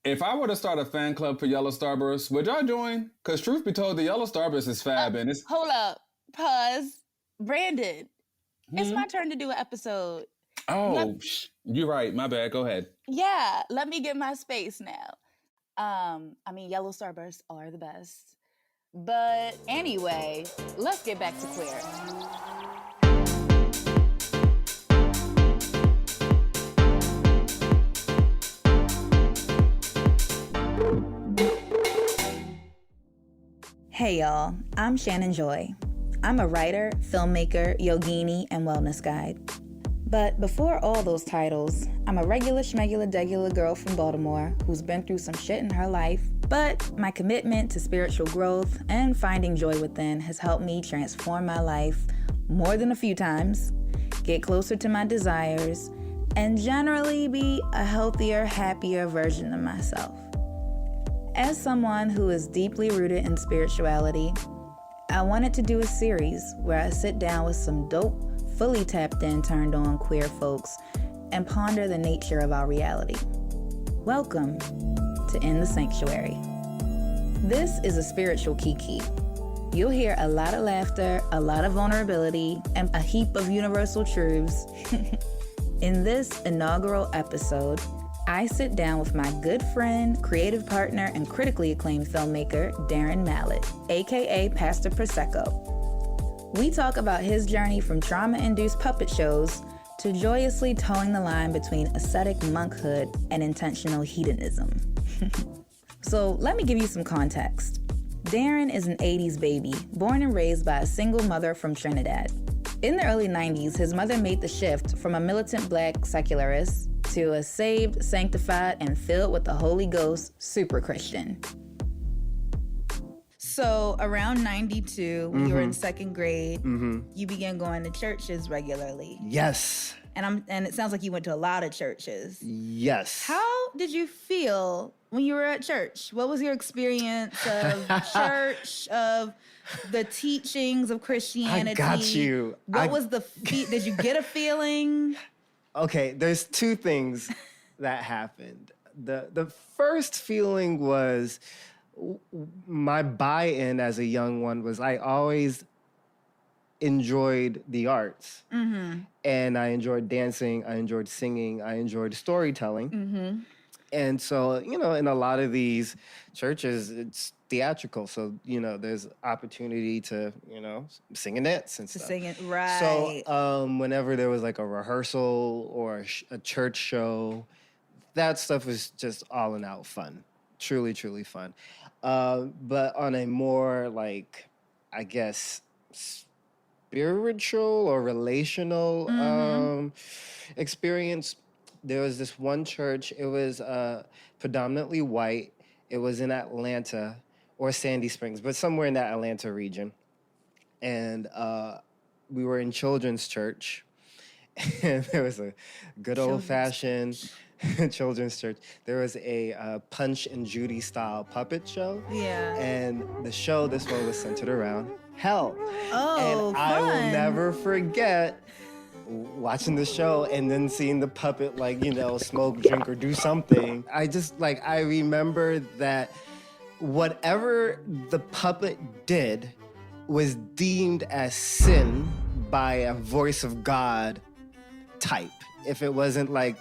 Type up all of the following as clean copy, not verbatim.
If I were to start a fan club for Yellow Starburst, would y'all join? Because truth be told, the Yellow Starburst is fab, and it's Hold up. Pause. Brandon, it's hmm? my turn to do an episode. Let, Oh, you're right. My bad. Go ahead. yeah, let me get my space now. I mean, yellow starbursts are the best. But anyway, let's get back to queer. Hey y'all, I'm Shannon Joy. I'm a writer, filmmaker, yogini, and wellness guide. But before all those titles, I'm a regular schmegular degular girl from Baltimore who's been through some shit in her life, but my commitment to spiritual growth and finding joy within has helped me transform my life more than a few times, get closer to my desires, and generally be a healthier, happier version of myself. As someone who is deeply rooted in spirituality, I wanted to do a series where I sit down with some dope, fully tapped in, turned on queer folks and ponder the nature of our reality. Welcome to In the Sanctuary. This is a spiritual kiki. You'll hear a lot of laughter, a lot of vulnerability, and a heap of universal truths. In this inaugural episode, I sit down with my good friend, creative partner, and critically acclaimed filmmaker, Darren Mallet, aka Pastor Prosecco. We talk about his journey from trauma-induced puppet shows to joyously towing the line between ascetic monkhood and intentional hedonism. So let me give you some context. Darren is an 80s baby, born and raised by a single mother from Trinidad. In the early 90s, his mother made the shift from a militant black secularist to a saved, sanctified, and filled with the Holy Ghost super Christian. So around 92, when you were in second grade, you began going to churches regularly. Yes. And it sounds like you went to a lot of churches. Yes. How did you feel when you were at church? What was your experience of church, of the teachings of Christianity? I got you. What was did you get a feeling? Okay, there's two things that happened. The first feeling was my buy-in as a young one was I always enjoyed the arts. And I enjoyed dancing, I enjoyed singing, I enjoyed storytelling. And so, in a lot of these churches, it's theatrical. So, there's opportunity to, sing and dance and stuff. To sing it, right. So whenever there was like a rehearsal or a church show, that stuff was just all in out fun. Truly, truly fun. But on a more like, I guess, spiritual or relational experience, there was this one church. It was predominantly white. It was in Atlanta or Sandy Springs, but somewhere in that Atlanta region. And we were in children's church. And there was a good old-fashioned children's church. There was a Punch and Judy style puppet show. Yeah. And the show, this one was centered around hell. Oh, and fun. I will never forget watching the show and then seeing the puppet, smoke, drink, or do something. I remember that whatever the puppet did was deemed as sin by a voice of God type. If it wasn't like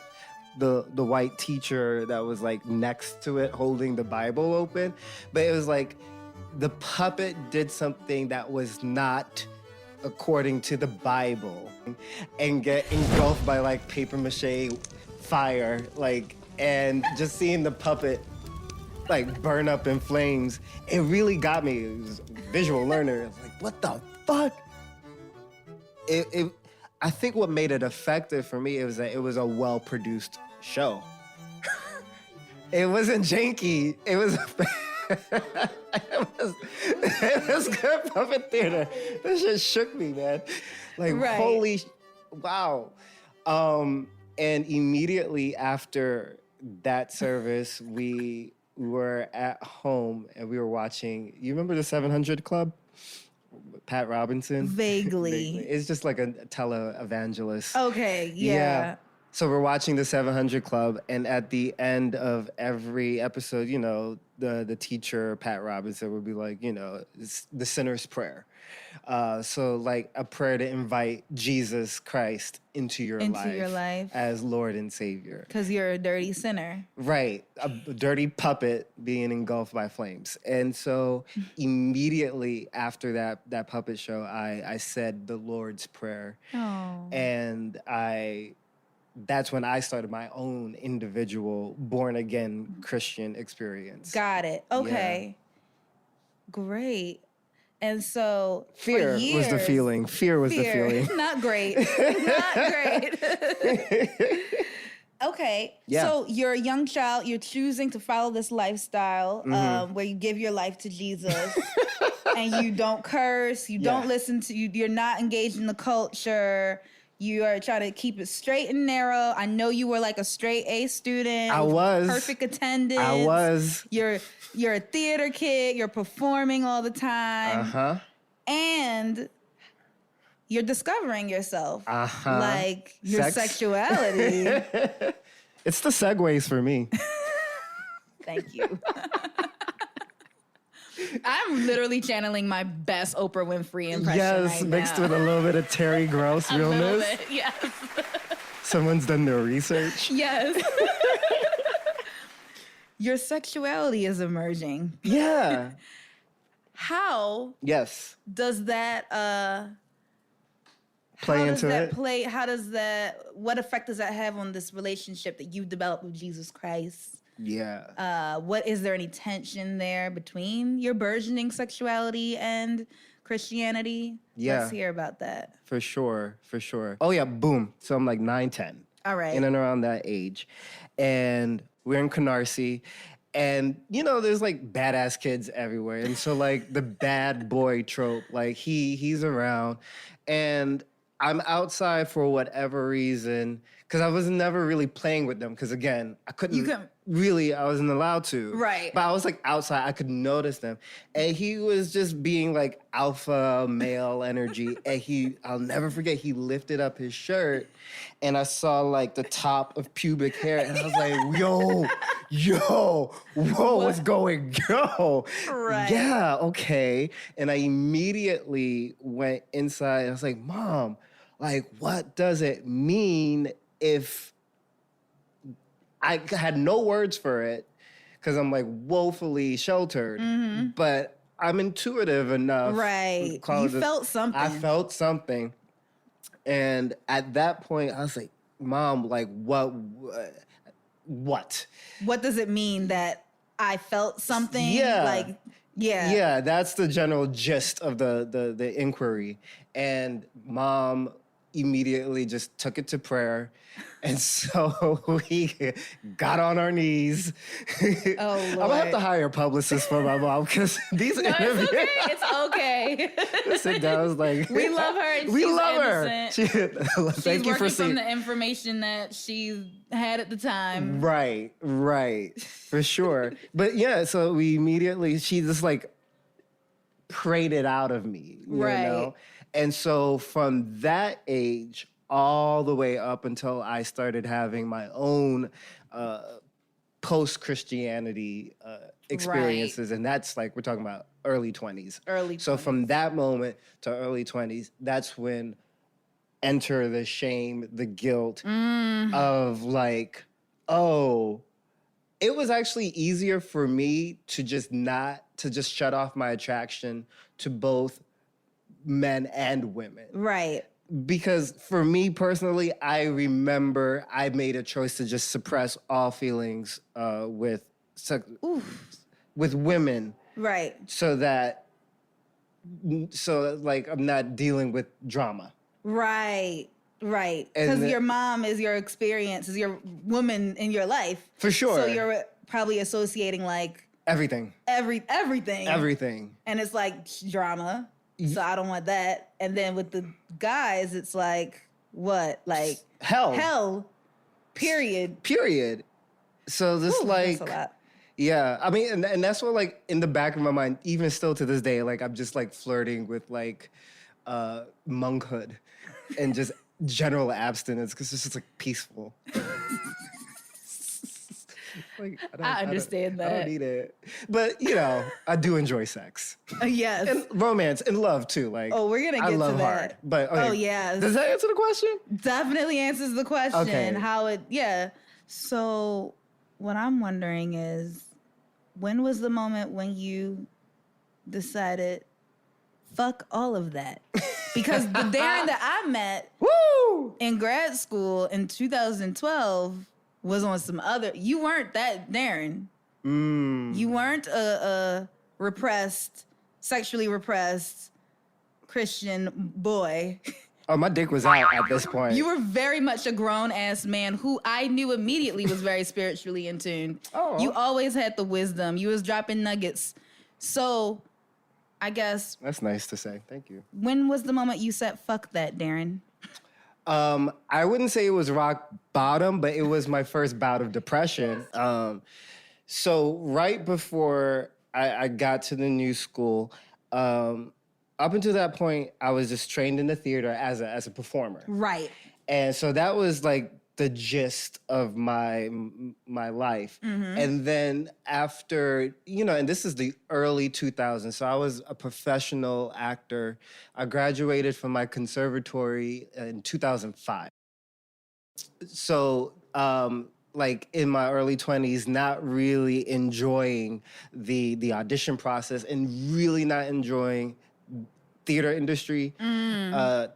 the white teacher that was like next to it holding the Bible open, but it was like the puppet did something that was not according to the Bible and get engulfed by like paper mache fire, and just seeing the puppet burn up in flames, it really got me. It was a visual learner. I was like, what the fuck? I think what made it effective for me was that it was a well-produced show. It wasn't janky. It was it was good puppet theater. That shit shook me, man. Holy, wow. And immediately after that service, we were at home and we were watching, you remember the 700 Club? Pat Robinson? Vaguely. It's just like a tele-evangelist. Okay, yeah. So we're watching the 700 Club, and at the end of every episode, you know, the teacher, Pat Robinson, would be like, you know, it's the sinner's prayer. So like a prayer to invite Jesus Christ into your life as Lord and Savior. Because you're a dirty sinner. Right. A dirty puppet being engulfed by flames. And so immediately after that puppet show, I said the Lord's Prayer. Oh. And that's when I started my own individual born-again Christian experience. Got it. Okay. Yeah. Great. And so Fear was the feeling. Fear was the feeling. Not great. Not great. Okay. Yeah. So you're a young child. You're choosing to follow this lifestyle where you give your life to Jesus. And you don't curse. You don't listen to... You're not engaged in the culture. You are trying to keep it straight and narrow. I know you were like a straight A student. I was. Perfect attendance. I was. You're a theater kid. You're performing all the time. Uh-huh. And you're discovering yourself. Uh-huh. Like your sexuality. It's the segues for me. Thank you. I'm literally channeling my best Oprah Winfrey impression right mixed now. with a little bit of Terry Gross realness. A little bit, yes. Someone's done their research. Yes. Your sexuality is emerging. Yeah. How? Yes. Does that play into it? What effect does that have on this relationship that you've developed with Jesus Christ? Yeah. Is there any tension there between your burgeoning sexuality and Christianity? Yeah. Let's hear about that. For sure. Oh yeah, boom. So I'm like 9, 10. All right. In and around that age. And we're in Canarsie. And, you know, there's like badass kids everywhere. And so like the bad boy trope, like he's around. And I'm outside for whatever reason, because I was never really playing with them. Because again, I wasn't allowed to. Right. But I was like outside, I could notice them. And he was just being like alpha male energy. And I'll never forget, he lifted up his shirt and I saw like the top of pubic hair. And I was like, whoa, what's going on? Right. Yeah, okay. And I immediately went inside and I was like, Mom, like, what does it mean if... I had no words for it because I'm like woefully sheltered, but I'm intuitive enough. Right. You felt something. I felt something. And at that point, I was like, Mom, like, what? What does it mean that I felt something? Yeah. Like, yeah. Yeah, that's the general gist of the inquiry. And Mom immediately just took it to prayer. And so we got on our knees. Oh, Lord. I'm going to have to hire a publicist for my mom because these interviews... It's okay. Sit down, I was like... We love her and we she's love innocent. her. Thank you for from the information that she had at the time. Right. For sure. But yeah, so we immediately... She just like prayed it out of me, you know? And so from that age... all the way up until I started having my own post-Christianity experiences. Right. And that's like, we're talking about early 20s. So from that moment to early 20s, that's when enter the shame, the guilt of like, oh, it was actually easier for me to just shut off my attraction to both men and women. Right. Because for me personally, I remember I made a choice to just suppress all feelings with women. Right. So like I'm not dealing with drama. Right. Because your mom is your experience, is your woman in your life. For sure. So you're probably associating like... everything. Everything. And it's like drama. So I don't want that. And then with the guys, it's like, what? Like... Hell. Period. So this like... That's a lot. Yeah. I mean, and that's what like in the back of my mind, even still to this day, like I'm just like flirting with like monkhood and just general abstinence because it's just like peaceful. I understand that. I don't need it. But, you know, I do enjoy sex. Yes. And romance and love, too. Like, we're going to get I love to that. hard. But, okay. Oh, yes. Does that answer the question? Definitely answers the question. Okay. Yeah. So what I'm wondering is, when was the moment when you decided, fuck all of that? Because the Darren that I met in grad school in 2012 was on some other. You weren't that Darren. You weren't a repressed, sexually repressed Christian boy. Oh, my dick was out at this point. You were very much a grown-ass man who I knew immediately was very spiritually in tune. Oh. You always had the wisdom. You was dropping nuggets. So, I guess... That's nice to say. Thank you. When was the moment you said, fuck that, Darren? I wouldn't say it was rock bottom, but it was my first bout of depression. So right before I got to the new school, up until that point, I was just trained in the theater as a performer. Right. And so that was like the gist of my life. And then after, you know, and this is the early 2000s, so I was a professional actor. I graduated from my conservatory in 2005. So, like in my early 20s, not really enjoying the audition process and really not enjoying theater industry,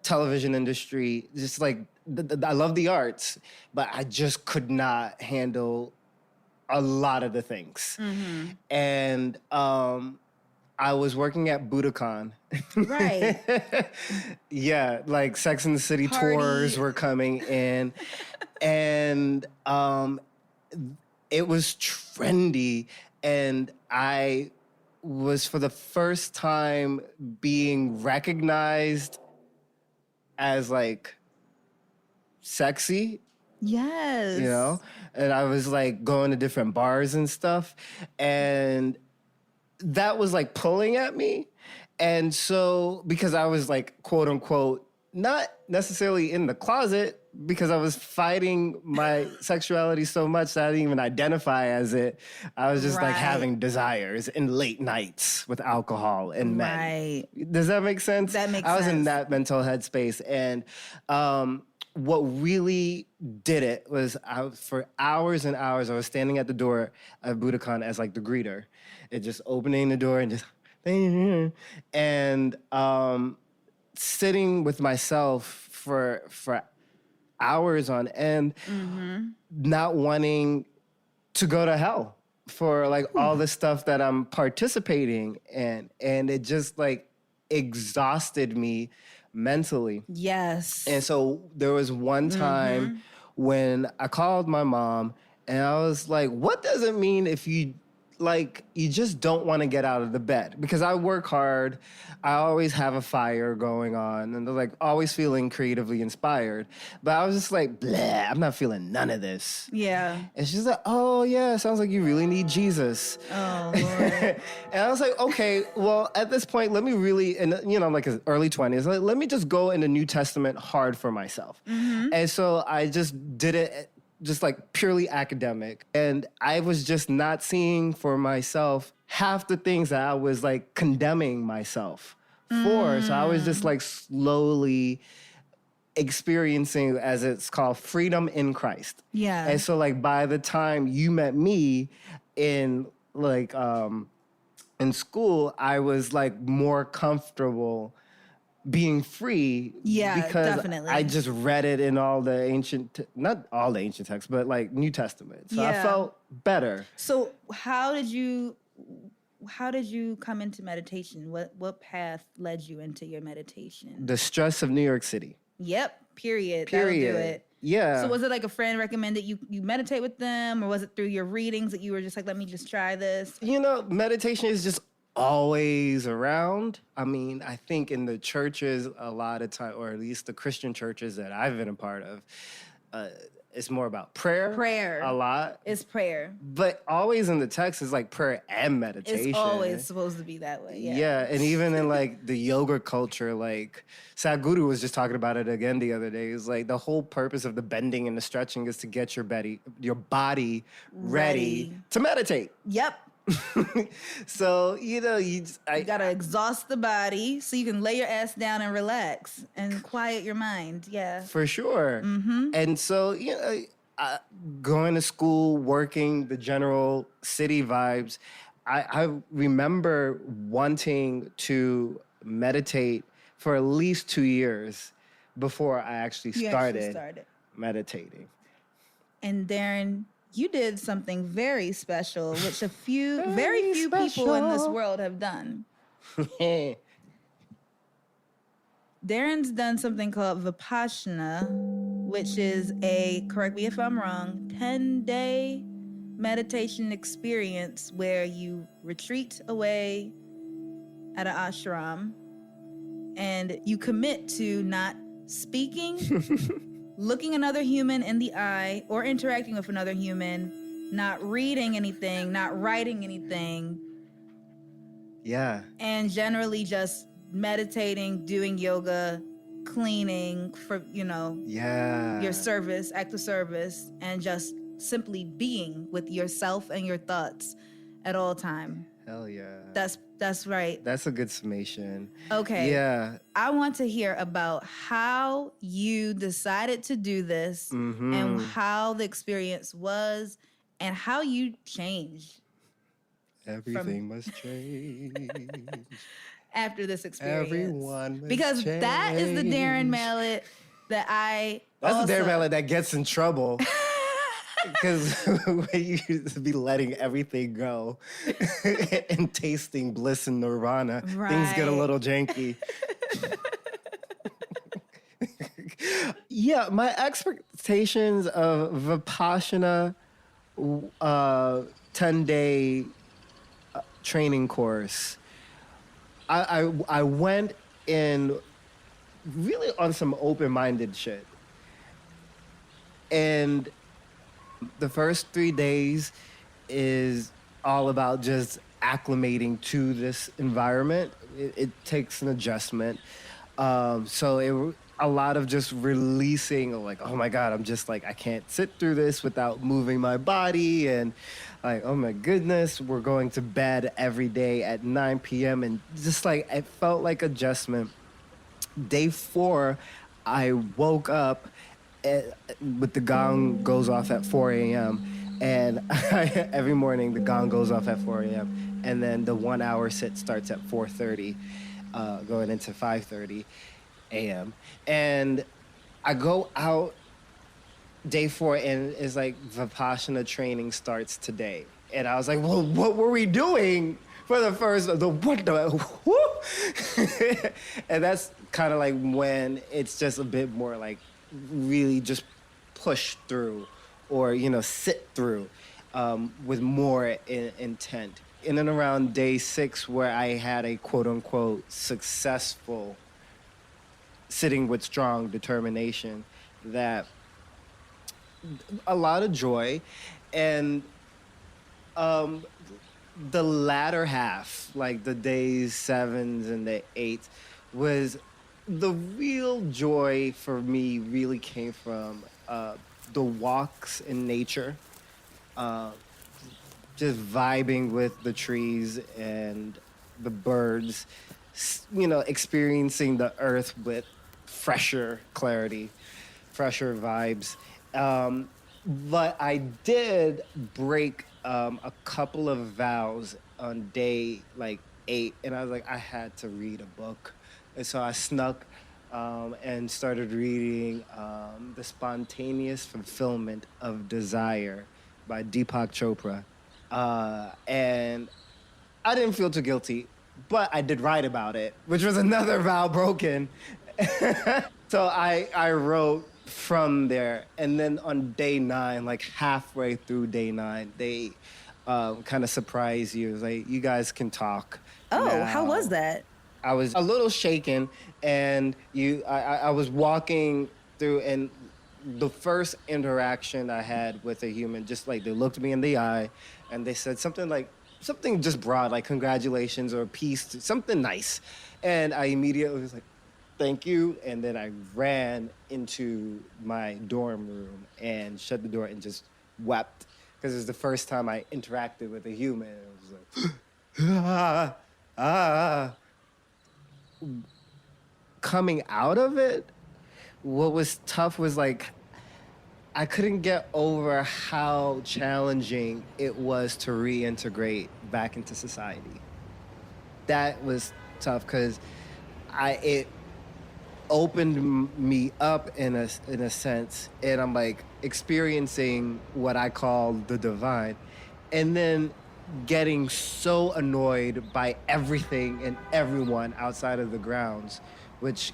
television industry, just like, I love the arts, but I just could not handle a lot of the things. And I was working at Budokan. Right. Yeah, like Sex and the City tours were coming in. And it was trendy. And I was for the first time being recognized as like sexy. Yes. You know? And I was like going to different bars and stuff. And that was like pulling at me. And so, because I was like, quote unquote, not necessarily in the closet, because I was fighting my sexuality so much that I didn't even identify as it. I was just like having desires in late nights with alcohol and men. Right. Does that make sense? That makes sense. I was sense. in that mental headspace. And what really did it was for hours and hours, I was standing at the door of Budokan as like the greeter. It just opening the door and just, and sitting with myself for hours on end, not wanting to go to hell for like all the stuff that I'm participating in. And it just like exhausted me mentally. Yes. And so there was one time when I called my mom and I was like, what does it mean if you just don't want to get out of the bed? Because I work hard. I always have a fire going on and they're like always feeling creatively inspired. But I was just like, bleh, I'm not feeling none of this. Yeah. And she's like, oh yeah, sounds like you really need Jesus. Oh, Lord. And I was like, okay, well, at this point, let me really, and you know, like early 20s, like, let me just go in the New Testament hard for myself. And so I just did it just like purely academic. And I was just not seeing for myself half the things that I was like condemning myself for. So I was just like slowly experiencing, as it's called, freedom in Christ. Yeah. And so like by the time you met me in like in school, I was like more comfortable being free. Yeah, because definitely. I just read it in all the not all the ancient texts, but like New Testament. So I felt better. So how did you come into meditation? What path led you into your meditation? The stress of New York City. Yep. Period. That'll do it. Yeah. So was it like a friend recommended you meditate with them, or was it through your readings that you were just like, let me just try this? You know, meditation is just always around. I mean, I think in the churches a lot of time, or at least the Christian churches that I've been a part of, it's more about prayer. Prayer. A lot. It's prayer. But always in the text is like prayer and meditation. It's always supposed to be that way. Yeah. Yeah, and even in like the yoga culture, like Sadhguru was just talking about it again the other day. It's like the whole purpose of the bending and the stretching is to get your body ready to meditate. Yep. So, you gotta exhaust the body so you can lay your ass down and relax and quiet your mind. Yeah. For sure. And so, going to school, working, the general city vibes, I remember wanting to meditate for at least 2 years before I actually started meditating. And Darren, you did something very special, which very few people in this world have done. Darren's done something called Vipassana, which is correct me if I'm wrong, 10-day meditation experience where you retreat away at an ashram and you commit to not speaking, looking another human in the eye or interacting with another human, not reading anything, not writing anything. Yeah. And generally just meditating, doing yoga, cleaning for, your service, act of service, and just simply being with yourself and your thoughts at all time. Hell yeah. That's right. That's a good summation. Okay. Yeah. I want to hear about how you decided to do this and how the experience was and how you changed. Everything must change. After this experience. Everyone must because change. That is the Darren Mallet that That's the Darren Mallet that gets in trouble. Because when you used to be letting everything go and tasting bliss and nirvana, things get a little janky. Yeah, my expectations of Vipassana 10-day training course, I went in really on some open-minded shit. And the first 3 days is all about just acclimating to this environment. It takes an adjustment. So a lot of just releasing, like, oh my God, I'm just like, I can't sit through this without moving my body. And like, oh my goodness, we're going to bed every day at 9 p.m. And just like, it felt like adjustment. Day 4, I woke up with the gong goes off at 4 a.m. And every morning the gong goes off at 4 a.m. And then the 1 hour sit starts at 4:30, going into 5:30 a.m. And I go out day 4 and it's like Vipassana training starts today. And I was like, well, what were we doing for the first, and that's kind of like when it's just a bit more like really just push through or, sit through with more intent. And then around day 6 where I had a quote unquote successful sitting with strong determination, that a lot of joy. And the latter half, like the days 7s and the 8s, was the real joy for me really came from the walks in nature, just vibing with the trees and the birds, experiencing the earth with fresher clarity, fresher vibes. But I did break a couple of vows on day 8, and I was like, I had to read a book. And so I snuck and started reading The Spontaneous Fulfillment of Desire by Deepak Chopra. And I didn't feel too guilty, but I did write about it, which was another vow broken. So I wrote from there. And then on day 9, like halfway through day 9, they kind of surprise you. Like, you guys can talk. Oh, now. How was that? I was a little shaken, and I was walking through, and the first interaction I had with a human, just like they looked me in the eye and they said something just broad, like congratulations or peace, something nice. And I immediately was like, thank you. And then I ran into my dorm room and shut the door and just wept because it was the first time I interacted with a human. It was like, ah, ah. Coming out of it, what was tough was like, I couldn't get over how challenging it was to reintegrate back into society. That was tough because it opened me up in a sense, and I'm like experiencing what I call the divine, and then getting so annoyed by everything and everyone outside of the grounds, which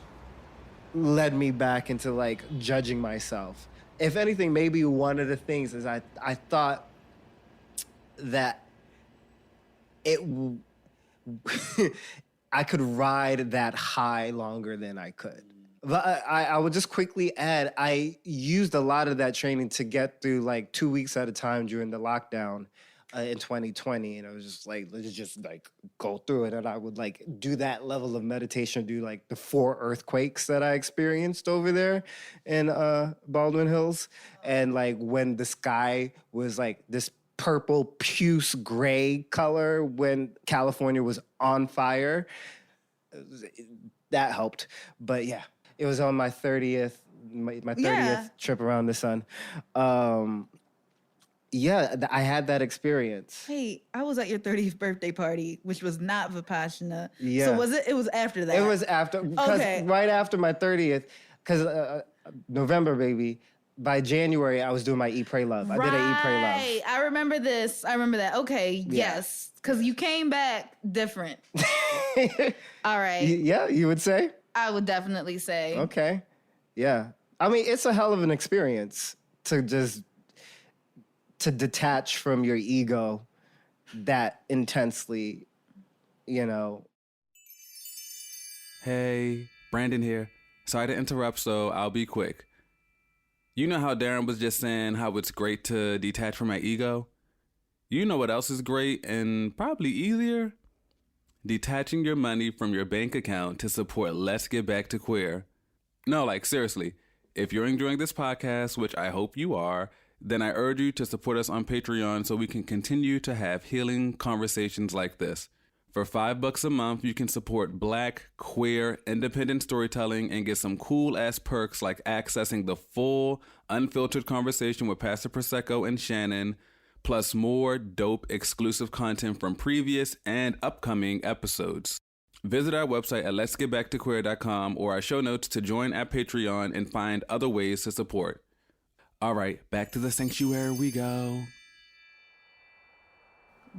led me back into like judging myself. If anything, maybe one of the things is I thought that I could ride that high longer than I could. But I would just quickly add, I used a lot of that training to get through like 2 weeks at a time during the lockdown in 2020. And I was just like, let's just like go through it. And I would like do that level of meditation, do like the 4 earthquakes that I experienced over there in Baldwin Hills. And like when the sky was like this purple puce gray color when California was on fire, that helped. But yeah, it was on my 30th, my 30th trip around the sun. I had that experience. Hey, I was at your 30th birthday party, which was not Vipassana. Yeah. So was it? It was after that. It was after, right after my 30th, because November, baby. By January, I was doing my Eat, Pray, Love. I did an Eat, Pray, Love. I remember this. I remember that. Okay, yes. Because you came back different. All right. Yeah, you would say? I would definitely say. Okay. Yeah. I mean, it's a hell of an experience to detach from your ego that intensely, you know. Hey, Brandon here. Sorry to interrupt, so I'll be quick. You know how Darren was just saying how it's great to detach from my ego? You know what else is great and probably easier? Detaching your money from your bank account to support Let's Get Back to Queer. No, like seriously, if you're enjoying this podcast, which I hope you are, then I urge you to support us on Patreon so we can continue to have healing conversations like this. For $5 a month, you can support Black, queer, independent storytelling and get some cool-ass perks like accessing the full, unfiltered conversation with Pastor Prosecco and Shannon, plus more dope exclusive content from previous and upcoming episodes. Visit our website at letsgetbacktoqueer.com or our show notes to join our Patreon and find other ways to support. All right, back to the sanctuary we go.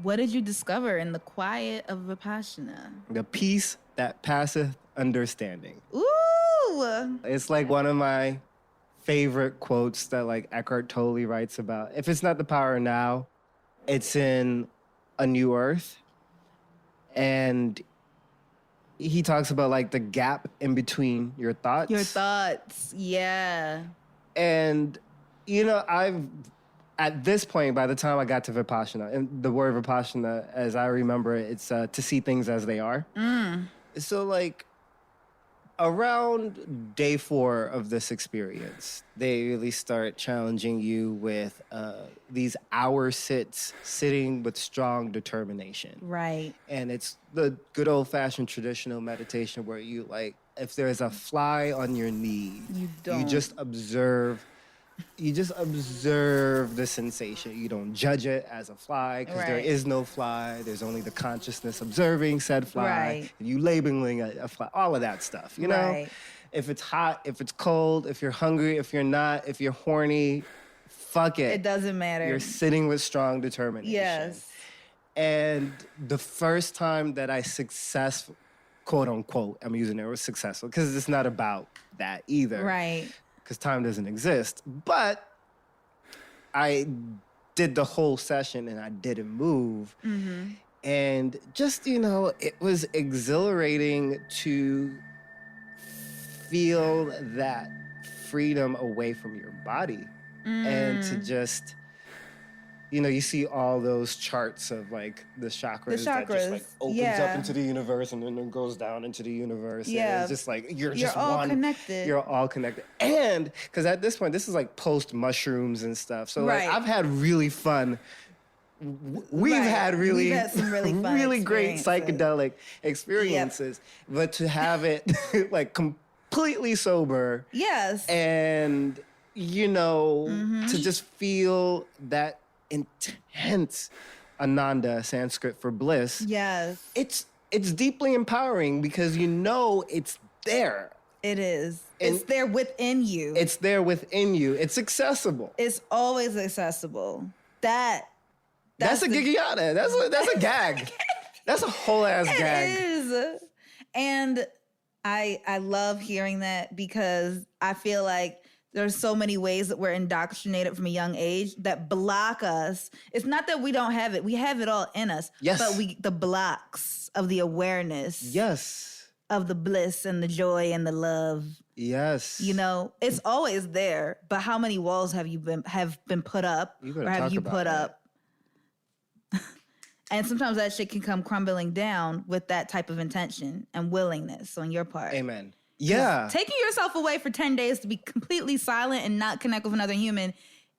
What did you discover in the quiet of Vipassana? The peace that passeth understanding. Ooh! It's like one of my favorite quotes that like Eckhart Tolle writes about. If it's not the power now, it's in A New Earth. And he talks about like the gap in between your thoughts. Your thoughts, yeah. And, you know, at this point, by the time I got to Vipassana, and the word Vipassana, as I remember it, it's to see things as they are. So, like, around day 4 of this experience, they really start challenging you with these hour sitting with strong determination. Right. And it's the good old-fashioned traditional meditation where you, like, if there's a fly on your knee, you just observe the sensation. You don't judge it as a fly because there is no fly. There's only the consciousness observing said fly. Right. And you labeling a fly, all of that stuff, you know? Right. If it's hot, if it's cold, if you're hungry, if you're not, if you're horny, fuck it. It doesn't matter. You're sitting with strong determination. Yes. And the first time that I quote unquote, I'm using it, was successful because it's not about that either. Right. Because time doesn't exist. But I did the whole session and I didn't move. Mm-hmm. And just, you know, it was exhilarating to feel that freedom away from your body and to just, you see all those charts of like the chakras that just like opens up into the universe and then it goes down into the universe. Yeah. And it's just like, you're just all one. connected. You're all connected. And because at this point, this is like post mushrooms and stuff. So like I've had really fun. We've had some really fun really great psychedelic experiences, but to have it like completely sober. Yes. And, to just feel that intense Ananda, Sanskrit for bliss. Yes. It's deeply empowering because it's there. It is. It's there within you. It's there within you. It's accessible. It's always accessible. That's a gigiata. That's a gag. That's a whole ass gag. It is. And I love hearing that because I feel like there's so many ways that we're indoctrinated from a young age that block us. It's not that we don't have it. We have it all in us. Yes. But the blocks of the awareness. Yes. Of the bliss and the joy and the love. Yes. It's always there. But how many walls have been put up? Or have you put up? And sometimes that shit can come crumbling down with that type of intention and willingness on your part. Amen. Yeah. Taking yourself away for 10 days to be completely silent and not connect with another human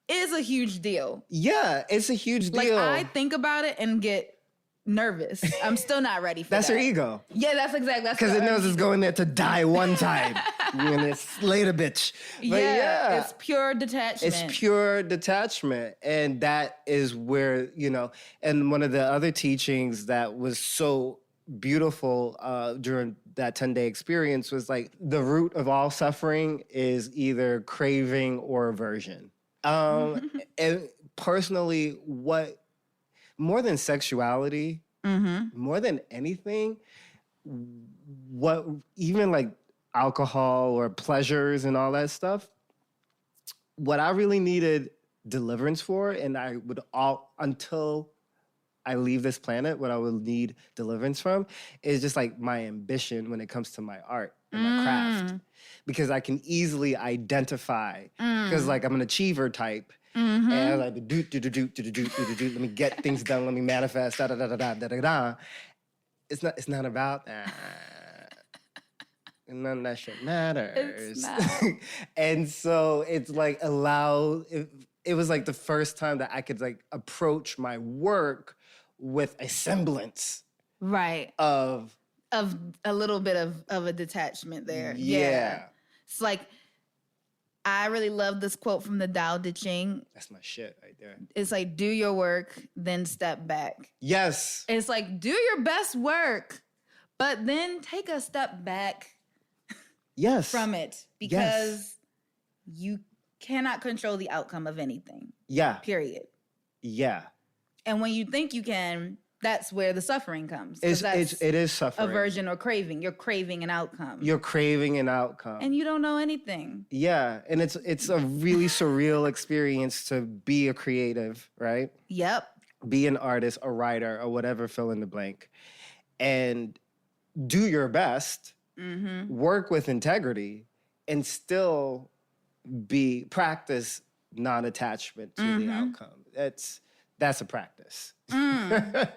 is a huge deal. Yeah, it's a huge deal. Like, I think about it and get nervous. I'm still not ready for that's that. Your ego. Yeah, that's exactly. Because it knows it's going there to die one time. And it's later, bitch. But it's pure detachment. It's pure detachment. And that is where, and one of the other teachings that was so beautiful during that 10-day experience was like the root of all suffering is either craving or aversion. And personally, more than sexuality, more than anything, what even like alcohol or pleasures and all that stuff, what I really needed deliverance for, and I would until I leave this planet, what I will need deliverance from is just like my ambition when it comes to my art and my craft. Because I can easily identify, because like I'm an achiever type. And I was like, let me get things done, let me manifest, da-da-da-da-da-da-da. It's not about that. And none of that shit matters. It's not. And so it's like it was like the first time that I could like approach my work with a semblance. Right. Of a little bit of a detachment there. Yeah. It's like, I really love this quote from the Tao Te Ching. That's my shit right there. It's like, do your work, then step back. Yes. It's like, do your best work, but then take a step back from it because you cannot control the outcome of anything. Yeah. Period. Yeah. And when you think you can, that's where the suffering comes. It is suffering. Aversion or craving. You're craving an outcome. You're craving an outcome. And you don't know anything. Yeah. And it's a really surreal experience to be a creative, right? Yep. Be an artist, a writer, or whatever, fill in the blank. And do your best, work with integrity, and still practice non-attachment to the outcome. That's a practice. I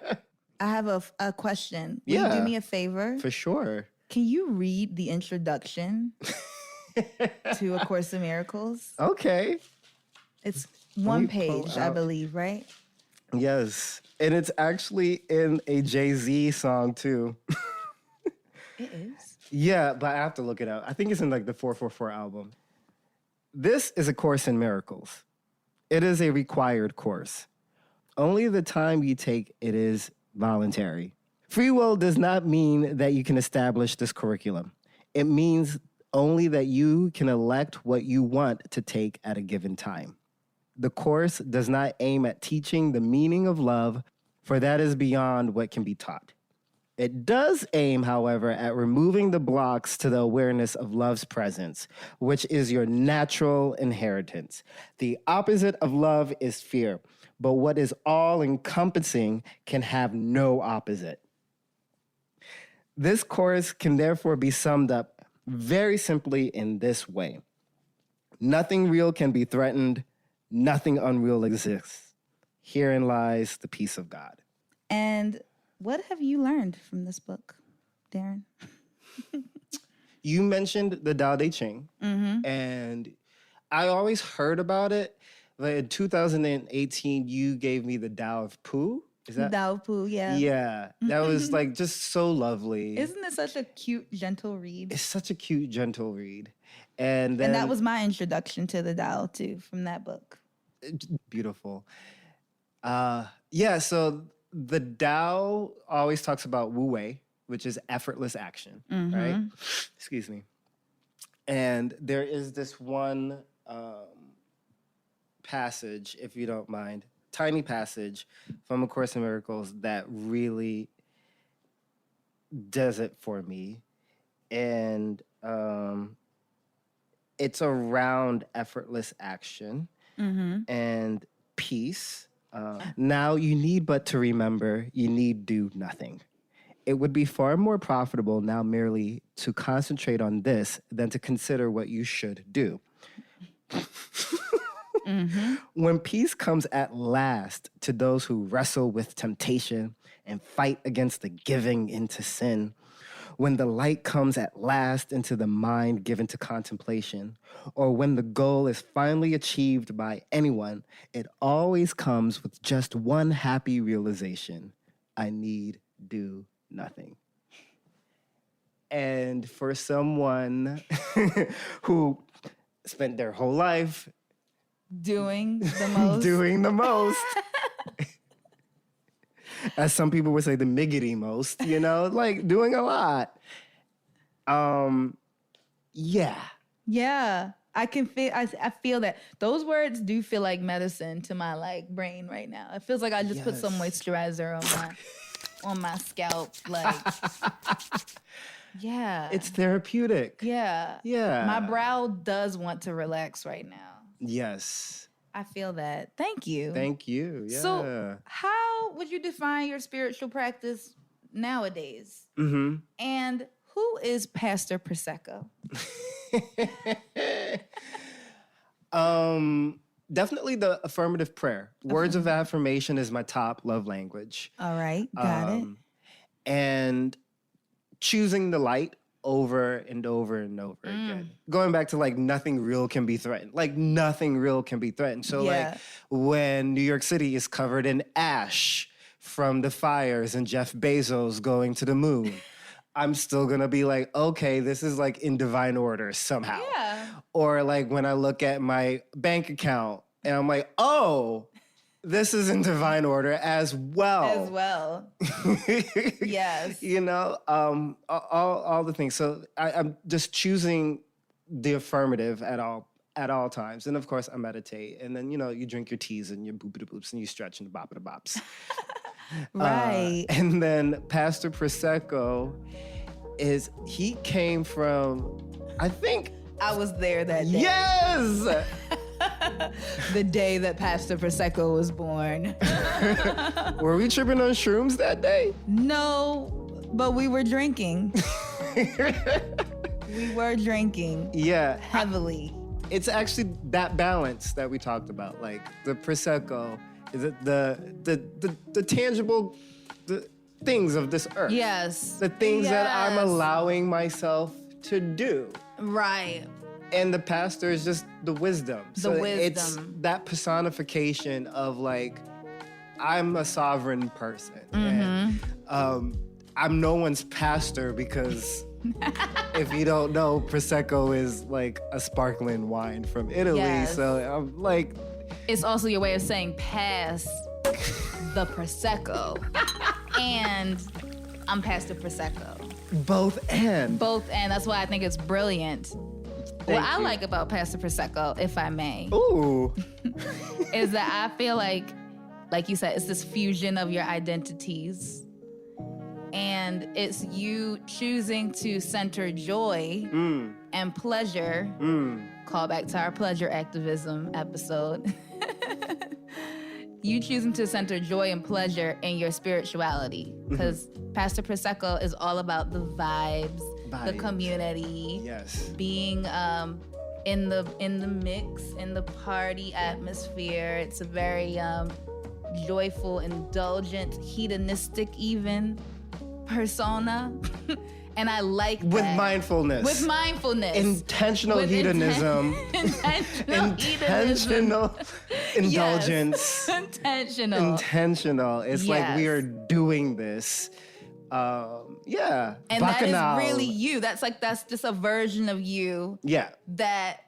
have a question. Will you do me a favor? For sure. Can you read the introduction to A Course in Miracles? Okay. It's one page, I believe, right? Yes. And it's actually in a Jay-Z song, too. It is? Yeah, but I have to look it up. I think it's in like the 444 album. This is A Course in Miracles. It is a required course. Only the time you take it is voluntary. Free will does not mean that you can establish this curriculum. It means only that you can elect what you want to take at a given time. The course does not aim at teaching the meaning of love, for that is beyond what can be taught. It does aim, however, at removing the blocks to the awareness of love's presence, which is your natural inheritance. The opposite of love is fear, but what is all-encompassing can have no opposite. This course can therefore be summed up very simply in this way. Nothing real can be threatened. Nothing unreal exists. Herein lies the peace of God. And what have you learned from this book, Darren? You mentioned the Tao Te Ching, and I always heard about it. But in 2018, you gave me the Tao of Pooh. Is that? Tao Pu, yeah. Yeah, that was like just so lovely. Isn't it such a cute, gentle read? It's such a cute, gentle read. And then, And that was my introduction to the Tao, too, from that book. beautiful. Yeah, so the Tao always talks about Wu Wei, which is effortless action, right? Excuse me. And there is this one passage, if you don't mind, tiny passage from A Course in Miracles that really does it for me. And it's around effortless action and peace. Now you need but to remember, you need do nothing. It would be far more profitable now merely to concentrate on this than to consider what you should do. When peace comes at last to those who wrestle with temptation and fight against the giving into sin, when the light comes at last into the mind given to contemplation, or when the goal is finally achieved by anyone, it always comes with just one happy realization: I need do nothing. And for someone who spent their whole life Doing the most. doing the most, as some people would say, the miggity most, you know, like doing a lot. Yeah. Yeah. I can feel, I feel that those words do feel like medicine to my like brain right now. It feels like I just put some moisturizer on my scalp. Like, yeah. It's therapeutic. Yeah. Yeah. My brow does want to relax right now. Yes. I feel that. Thank you. Thank you. Yeah. So, how would you define your spiritual practice nowadays? And who is Pastor Prosecco? Definitely the affirmative prayer. Words of affirmation is my top love language. All right, got it. And choosing the light over and over and over again. Going back to like nothing real can be threatened. Like nothing real can be threatened. So like when New York City is covered in ash from the fires and Jeff Bezos going to the moon, I'm still gonna be like, okay, this is like in divine order somehow. Yeah. Or like when I look at my bank account and I'm like, oh, this is in divine order as well. As well. Yes. You know, all the things. So I'm just choosing the affirmative at all times. And of course I meditate. And then, you know, you drink your teas and your boop-a-da-boops and you stretch and the bop-a-da-bops. Right. And then Pastor Prosecco he came from, I think. I was there that day. Yes! The day that Pastor Prosecco was born. Were we tripping on shrooms that day? No, but we were drinking. We were drinking. Yeah. Heavily. It's actually that balance that we talked about. Like the Prosecco, is it the tangible things of this earth. Yes. The things that I'm allowing myself to do. Right. And the pastor is just the wisdom. It's wisdom. that personification of like, I'm a sovereign person. And I'm no one's pastor because if you don't know, Prosecco is like a sparkling wine from Italy. Yes. So I'm like... It's also your way of saying pass the Prosecco. And I'm Pastor Prosecco. Both and. Both and. That's why I think it's brilliant. What I like about Pastor Prosecco, if I may, Ooh. is that I feel like you said, it's this fusion of your identities. And it's you choosing to center joy and pleasure. Call back to our pleasure activism episode. You choosing to center joy and pleasure in your spirituality. Because Pastor Prosecco is all about the vibes, the community, Yes. being in the mix, in the party atmosphere. It's a very joyful, indulgent, hedonistic even persona. And I like that. With mindfulness. With mindfulness. Intentional hedonism. Intentional indulgence. Yes. Intentional. It's like we are doing this. Yeah. And Bacchanal. that is really you. That's just a version of you. Yeah. That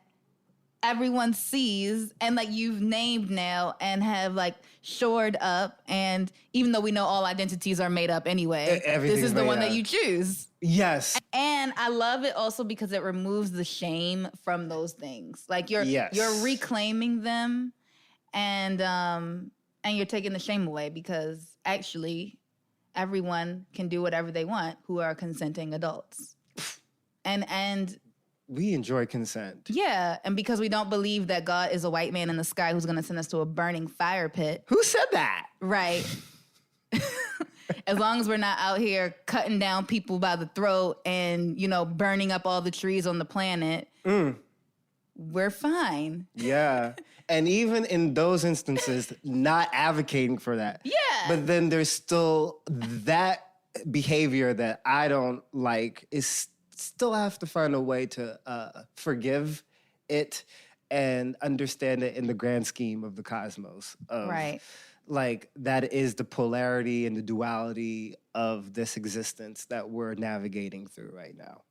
everyone sees and like you've named now and have like shored up. And even though we know all identities are made up anyway, this is the one that you choose. Yes. And I love it also because it removes the shame from those things. Like you're reclaiming them and you're taking the shame away because actually everyone can do whatever they want who are consenting adults. And we enjoy consent. Yeah, and because we don't believe that God is a white man in the sky who's going to send us to a burning fire pit. Who said that? Right. As long as we're not out here cutting down people by the throat and, burning up all the trees on the planet, we're fine. Yeah. And even in those instances, not advocating for that. Yeah. But then there's still that behavior that I don't like is still have to find a way to forgive it and understand it in the grand scheme of the cosmos. Right. Like, that is the polarity and the duality of this existence that we're navigating through right now.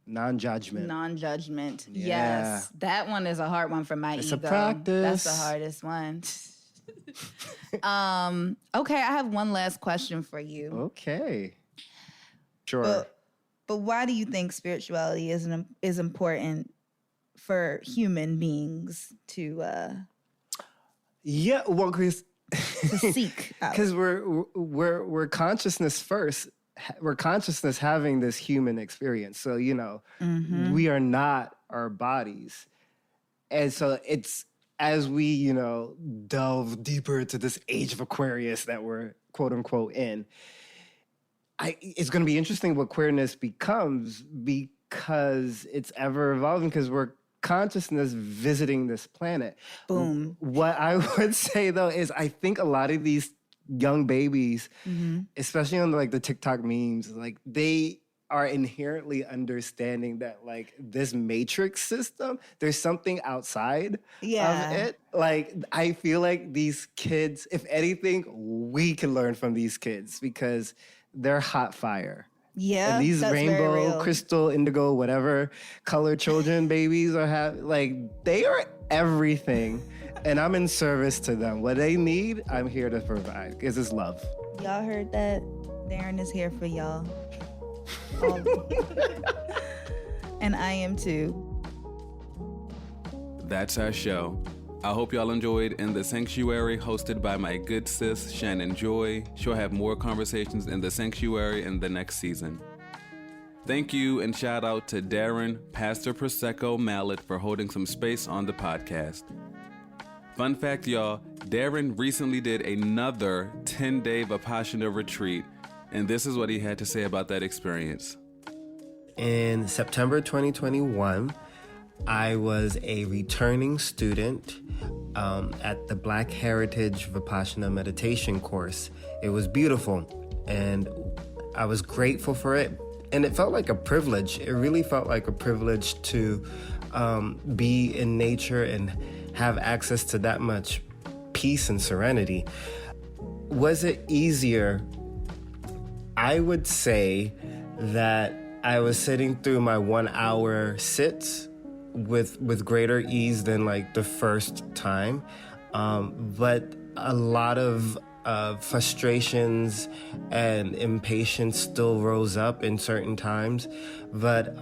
Non-judgment. Non-judgment. Yeah. Yes. That one is a hard one for my ego. It's a practice. That's the hardest one. Okay, I have one last question for you. Okay. Sure. But why do you think spirituality is important for human beings to Yeah, well, Chris, to seek out? Because we're consciousness first. We're consciousness having this human experience. So, we are not our bodies. And so it's as we, delve deeper into this age of Aquarius that we're quote unquote in, it's going to be interesting what queerness becomes because it's ever evolving because we're consciousness visiting this planet. Boom. What I would say though is I think a lot of these young babies, especially on the TikTok memes, like they are inherently understanding that like this matrix system, there's something outside of it. Like I feel like these kids, if anything, we can learn from these kids because they're hot fire. Yeah, and these that's rainbow, crystal, indigo, whatever color children, babies they are everything. And I'm in service to them. What they need, I'm here to provide because it's love. Y'all heard that? Darren is here for y'all. And I am too. That's our show. I hope y'all enjoyed In the Sanctuary, hosted by my good sis, Shannon Joy. She'll have more conversations in the Sanctuary in the next season. Thank you and shout out to Darren, Pastor Prosecco Mallet for holding some space on the podcast. Fun fact, y'all, Darren recently did another 10-day Vipassana retreat, and this is what he had to say about that experience. In September 2021, I was a returning student at the Black Heritage Vipassana meditation course. It was beautiful, and I was grateful for it. And it felt like a privilege. It really felt like a privilege to be in nature and have access to that much peace and serenity. Was it easier? I would say that I was sitting through my 1 hour sits with greater ease than like the first time. But a lot of frustrations and impatience still rose up in certain times. But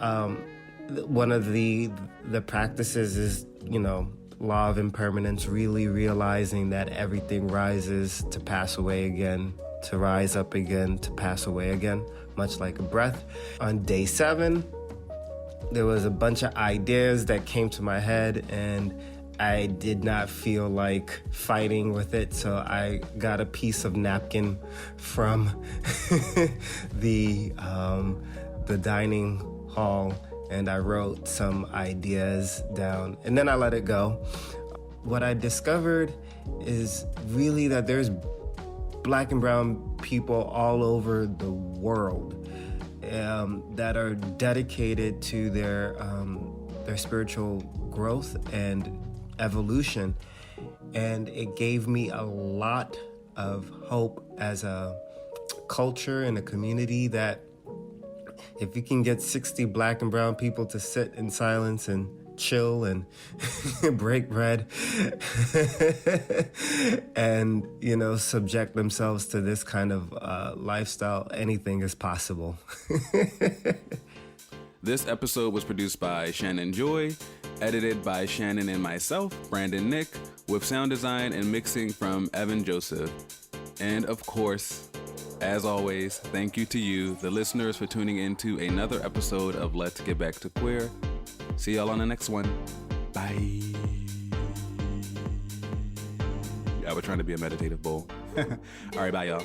one of the practices is, law of impermanence, really realizing that everything rises to pass away again, to rise up again, to pass away again, much like a breath. On day 7, there was a bunch of ideas that came to my head, and I did not feel like fighting with it, so I got a piece of napkin from the dining hall and I wrote some ideas down, and then I let it go. What I discovered is really that there's Black and brown people all over the world that are dedicated to their spiritual growth and evolution. And it gave me a lot of hope as a culture and a community that if you can get 60 Black and brown people to sit in silence and chill and break bread and, subject themselves to this kind of lifestyle, anything is possible. This episode was produced by Shannon Joy, edited by Shannon and myself, Brandon Nick, with sound design and mixing from Evan Joseph. And of course, as always, thank you to you, the listeners, for tuning into another episode of Let's Get Back to Queer. See y'all on the next one. Bye. I was trying to be a meditative bull. All right, bye, y'all.